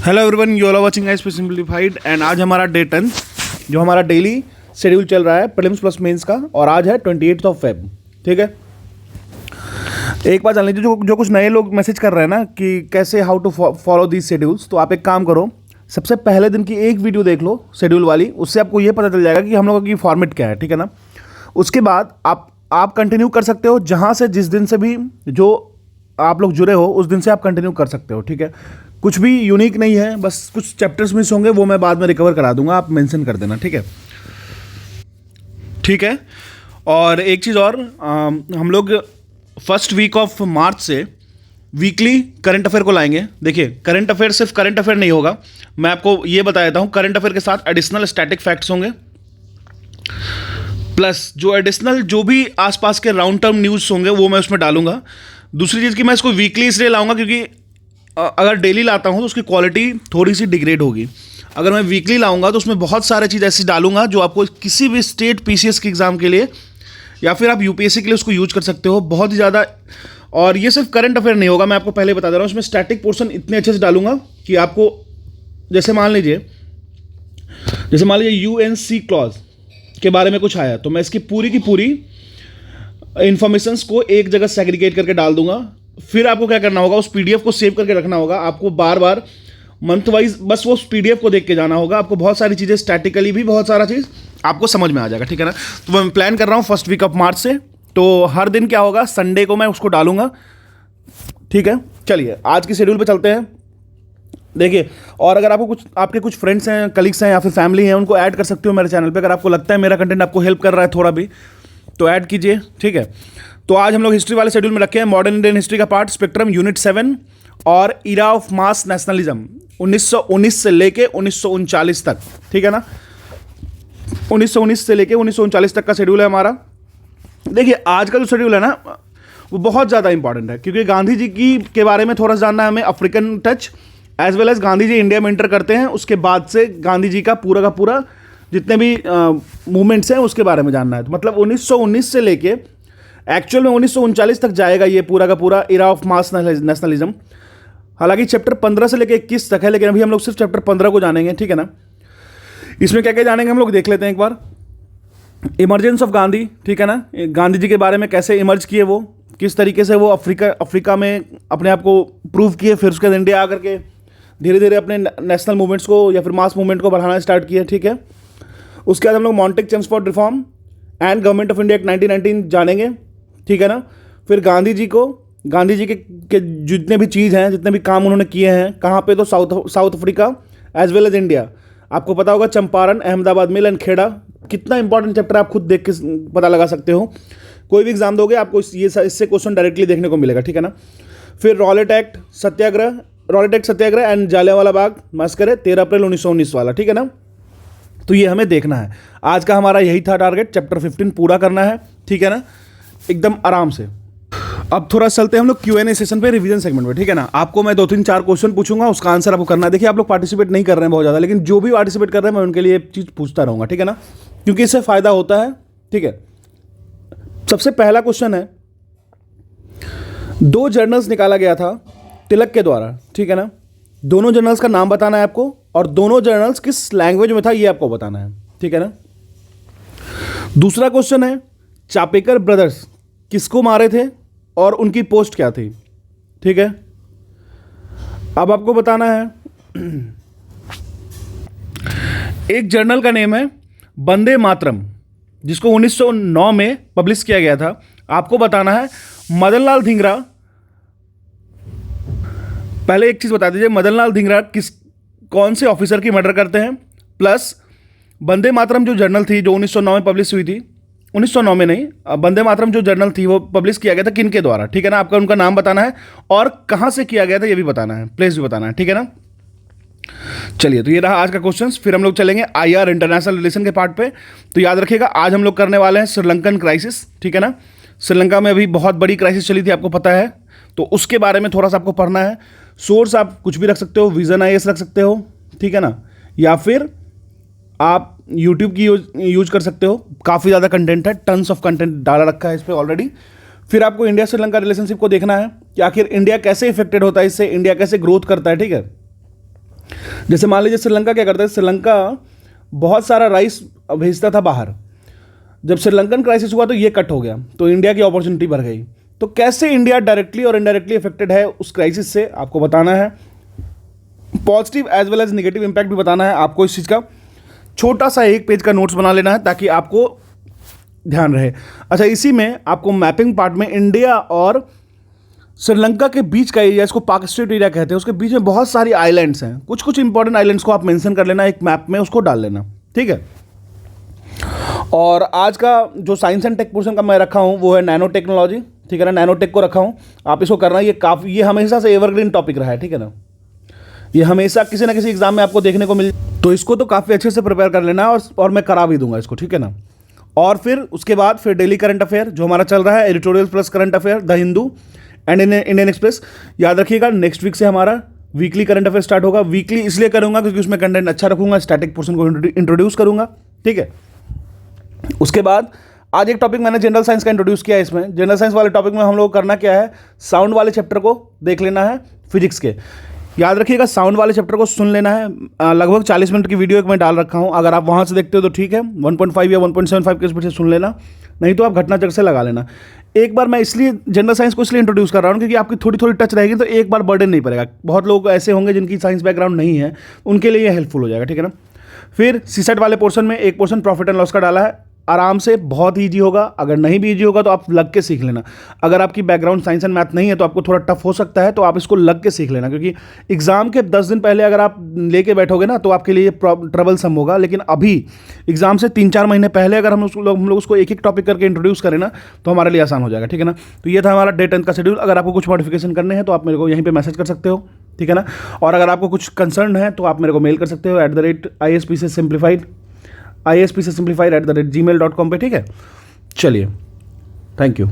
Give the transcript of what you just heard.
Hello everyone, you are watching SP simplified and आज हमारा day 10 जो हमारा डेली शेड्यूल चल रहा है प्रीलिम्स प्लस मेंस का, और आज है 28 फेब। ठीक है, एक बात जान लीजिए, जो कुछ नए लोग मैसेज कर रहे हैं ना कि कैसे how to follow these schedules, तो आप एक काम करो, सबसे पहले दिन की एक वीडियो देख लो शेड्यूल वाली, उससे आपको ये पता चल जाएगा कि हम लोगों की फॉर्मेट क्या है। ठीक है ना, उसके बाद आप कंटिन्यू कर सकते हो जहाँ से, जिस दिन से भी जो आप लोग जुड़े हो उस दिन से आप कंटिन्यू कर सकते हो। ठीक है, कुछ भी यूनिक नहीं है, बस कुछ चैप्टर्स मिस होंगे, वो मैं बाद में रिकवर करा दूंगा, आप मेंशन कर देना। ठीक है, ठीक है। और एक चीज़ और, हम लोग फर्स्ट वीक ऑफ मार्च से वीकली करंट अफेयर को लाएंगे। देखिए, करंट अफेयर सिर्फ करंट अफेयर नहीं होगा, मैं आपको ये बता देता हूँ, करंट अफेयर के साथ एडिशनल स्टैटिक फैक्ट्स होंगे, प्लस जो एडिशनल जो भी आसपास के राउंड टर्म न्यूज़ होंगे वो मैं उसमें डालूंगा। दूसरी चीज़ कि मैं इसको वीकली इसलिए लाऊंगा क्योंकि अगर डेली लाता हूँ तो उसकी क्वालिटी थोड़ी सी डिग्रेड होगी। अगर मैं वीकली लाऊंगा तो उसमें बहुत सारे चीज़ ऐसी डालूंगा जो आपको किसी भी स्टेट पीसीएस के एग्ज़ाम के लिए या फिर आप यूपीएससी के लिए उसको यूज कर सकते हो, बहुत ही ज़्यादा। और ये सिर्फ करंट अफेयर नहीं होगा, मैं आपको पहले बता दे रहा हूँ, इसमें स्टैटिक पोर्शन इतने अच्छे से डालूंगा कि आपको, जैसे मान लीजिए यूएनसी क्लॉज के बारे में कुछ आया तो मैं इसकी पूरी की पूरी इंफॉर्मेशंस को एक जगह सेग्रीगेट करके डाल दूंगा। फिर आपको क्या करना होगा, उस पीडीएफ को सेव करके रखना होगा, आपको बार बार मंथ वाइज बस वो पीडीएफ को देख के जाना होगा, आपको बहुत सारी चीज़ें स्टैटिकली भी बहुत सारा चीज़ आपको समझ में आ जाएगा। ठीक है ना, तो मैं प्लान कर रहा हूँ फर्स्ट वीक ऑफ मार्च से, तो हर दिन क्या होगा, संडे को मैं उसको डालूंगा। ठीक है, चलिए आज के शेड्यूल पे चलते हैं। देखिए, और अगर आपको आपके कुछ फ्रेंड्स हैं, कलीग्स हैं या फिर फैमिली हैं, उनको ऐड कर सकते हो मेरे चैनल पे। अगर आपको लगता है मेरा कंटेंट आपको हेल्प कर रहा है थोड़ा भी, तो ऐड कीजिए। ठीक है, तो आज हम लोग हिस्ट्री वाले शेड्यूल में रखे हैं मॉडर्न इंडियन हिस्ट्री का पार्ट, स्पेक्ट्रम यूनिट 7 और इरा ऑफ मास नेशनलिज्म 1919 से लेके 1939 तक। ठीक है ना, 1919 से लेके 1939 तक का शेड्यूल है हमारा। देखिए, आज का जो शेड्यूल है ना वो बहुत ज़्यादा इंपॉर्टेंट है, क्योंकि गांधी जी के बारे में थोड़ा सा जानना है हमें, African touch as well as Gandhi ji India में इंटर करते हैं, उसके बाद से गांधी जी का पूरा जितने भी मूवमेंट्स हैं उसके बारे में जानना है। तो मतलब 1919 से लेके एक्चुअल में 1939 तक जाएगा ये पूरा का पूरा इरा ऑफ मास नेशनलिज्म। हालांकि चैप्टर 15 से लेके 21 तक है, लेकिन अभी हम लोग सिर्फ चैप्टर 15 को जानेंगे। ठीक है ना, इसमें क्या क्या जानेंगे हम लोग देख लेते हैं एक बार। इमरजेंस ऑफ गांधी, ठीक है ना, गांधी जी के बारे में कैसे इमर्ज किए वो, किस तरीके से वो अफ्रीका में अपने आप को प्रूव किए, फिर उसके बाद इंडिया आकर के धीरे धीरे अपने नेशनल मूवमेंट्स को या फिर मास मूवमेंट को बढ़ाना स्टार्ट किया। ठीक है, उसके बाद हम लोग Montagu Chelmsford reform and government of India act 1919 जानेंगे। ठीक है ना, फिर गांधी जी के जितने भी चीज़ हैं, जितने भी काम उन्होंने किए हैं, कहाँ पे, तो South Africa as well as India. आपको पता होगा चंपारण, अहमदाबाद मिल एंड खेड़ा, कितना इंपॉर्टेंट चैप्टर, आप खुद देख के पता लगा सकते हो, कोई भी एग्जाम दोगे आपको इससे क्वेश्चन डायरेक्टली देखने को मिलेगा। ठीक है ना, फिर Rowlatt act Satyagraha and Jallianwala Bagh massacre 13 अप्रैल 1919 वाला। ठीक है ना, तो ये हमें देखना है। आज का हमारा यही था टारगेट, चैप्टर 15 पूरा करना है। ठीक है ना, एकदम आराम से। अब थोड़ा चलते हैं हम लोग Q&A सेशन पे, रिवीजन सेगमेंट पे। ठीक है ना, आपको मैं 2-3-4 क्वेश्चन पूछूंगा, उसका आंसर आपको करना है। देखिए, आप लोग पार्टिसिपेट नहीं कर रहे हैं बहुत ज़्यादा, लेकिन जो भी पार्टिसिपेट कर रहे हैं मैं उनके लिए एक चीज़ पूछता रहूँगा। ठीक है ना, क्योंकि इससे फ़ायदा होता है। ठीक है, सबसे पहला क्वेश्चन है, 2 जर्नल्स निकाला गया था तिलक के द्वारा। ठीक है ना, दोनों जर्नल्स का नाम बताना है आपको, और दोनों जर्नल्स किस लैंग्वेज में था ये आपको बताना है। ठीक है ना, दूसरा क्वेश्चन है, चापेकर ब्रदर्स किसको मारे थे और उनकी पोस्ट क्या थी। ठीक है, अब आपको बताना है, एक जर्नल का नेम है वंदे मातरम, जिसको 1909 में पब्लिश किया गया था। आपको बताना है मदनलाल धिंगरा, पहले एक चीज बता दीजिए, मदनलाल धिंगरा कौन से ऑफिसर की मर्डर करते हैं, प्लस वंदे मातरम जो जर्नल थी जो 1909 में पब्लिश हुई थी, 1909 में नहीं, वंदे मातरम जो जर्नल थी वो पब्लिश किया गया था किन के द्वारा। ठीक है ना, आपका उनका नाम बताना है और कहां से किया गया था ये भी बताना है, प्लेस भी बताना है। ठीक है ना, चलिए, तो ये रहा आज का क्वेश्चन। फिर हम लोग चलेंगे IR इंटरनेशनल रिलेशन के पार्ट पे। तो याद रखिएगा, आज हम लोग करने वाले हैं श्रीलंकन क्राइसिस। ठीक है ना, श्रीलंका में अभी बहुत बड़ी क्राइसिस चली थी, आपको पता है, तो उसके बारे में थोड़ा सा आपको पढ़ना है। सोर्स आप कुछ भी रख सकते हो, विजन IAS रख सकते हो। ठीक है ना, या फिर आप यूट्यूब की यूज कर सकते हो, काफ़ी ज़्यादा कंटेंट है, टन्स ऑफ कंटेंट डाला रखा है इस पर ऑलरेडी। फिर आपको इंडिया श्रीलंका रिलेशनशिप को देखना है कि आखिर इंडिया कैसे इफेक्टेड होता है इससे, इंडिया कैसे ग्रोथ करता है। ठीक है, जैसे मान लीजिए श्रीलंका क्या करता है, श्रीलंका बहुत सारा राइस भेजता था बाहर। जब श्रीलंकन क्राइसिस हुआ तो ये कट हो गया, तो इंडिया की अपॉर्चुनिटी बढ़ गई। तो कैसे इंडिया डायरेक्टली और इनडायरेक्टली अफेक्टेड है उस क्राइसिस से, आपको बताना है। Positive as well as negative impact भी बताना है आपको इस चीज़ का। छोटा सा एक पेज का नोट्स बना लेना है ताकि आपको ध्यान रहे। अच्छा, इसी में आपको मैपिंग पार्ट में इंडिया और श्रीलंका के बीच का एरिया, इसको पाक स्ट्रेट एरिया कहते हैं, उसके बीच में बहुत सारी आइलैंड्स हैं। कुछ कुछ इंपॉर्टेंट आइलैंड्स को आप मेंशन कर लेना एक मैप में, उसको डाल लेना, ठीक है। और आज का जो साइंस एंड टेक पोर्शन का मैं रखा हूँ वो है नैनो टेक्नोलॉजी, ठीक है ना। नैनो टेक को रखा हूँ, आप इसको करना। ये हमेशा से एवरग्रीन टॉपिक रहा है, ठीक है ना। ये हमेशा किसी ना किसी एग्जाम में आपको देखने को मिल, तो इसको तो काफ़ी अच्छे से प्रिपेयर कर लेना है और मैं करा भी दूंगा इसको, ठीक है ना। और फिर उसके बाद फिर डेली करंट अफेयर जो हमारा चल रहा है, editorial plus current affair, the Hindu and Indian express. याद रखिएगा नेक्स्ट वीक से हमारा वीकली करंट अफेयर स्टार्ट होगा। वीकली इसलिए करूंगा क्योंकि उसमें कंटेंट अच्छा रखूंगा, स्टैटिक पोर्शन को इंट्रोड्यूस करूंगा, ठीक है। उसके बाद आज एक टॉपिक मैंने जनरल साइंस का इंट्रोड्यूस किया है। इसमें जनरल साइंस वाले टॉपिक में हम लोग करना क्या है, साउंड वाले चैप्टर को देख लेना है फिजिक्स के। याद रखिएगा साउंड वाले चैप्टर को सुन लेना है। लगभग 40 मिनट की वीडियो एक मैं डाल रखा हूँ, अगर आप वहाँ से देखते हो तो ठीक है, 1.5 या 1.75 के स्पीड से सुन लेना, नहीं तो आप घटना चक्र से लगा लेना। एक बार मैं इसलिए जनरल साइंस को इसलिए इंट्रोड्यूस कर रहा हूँ क्योंकि आपकी थोड़ी थोड़ी टच रहेगी तो एक बार बर्डन नहीं पड़ेगा। बहुत लोग ऐसे होंगे जिनकी साइंस बैकग्राउंड नहीं है, उनके लिए ये हेल्पफुल हो जाएगा, ठीक है ना। फिर सीसेट वाले पोर्शन में एक पोर्शन प्रॉफिट एंड लॉस का डाला है, आराम से, बहुत ईजी होगा। अगर नहीं भी ईजी होगा तो आप लग के सीख लेना। अगर आपकी बैकग्राउंड साइंस एंड मैथ नहीं है तो आपको थोड़ा टफ हो सकता है, तो आप इसको लग के सीख लेना, क्योंकि एग्जाम के 10 दिन पहले अगर आप लेके बैठोगे ना तो आपके लिए ट्रबल सम होगा। लेकिन अभी एग्जाम से 3-4 महीने पहले अगर हम लोग उसको एक एक टॉपिक करके इंट्रोड्यूस करें ना तो हमारे लिए आसान हो जाएगा, ठीक है ना। तो ये था हमारा डे 10 का शेड्यूल। अगर आपको कुछ मॉडिफिकेशन करने हैं तो आप मेरे को यहीं पर मैसेज कर सकते हो, ठीक है ना। और अगर आपको कुछ कंसर्न है तो आप मेरे को मेल कर सकते हो @ISPCsimplified@gmail.com पे, ठीक है। चलिए, थैंक यू।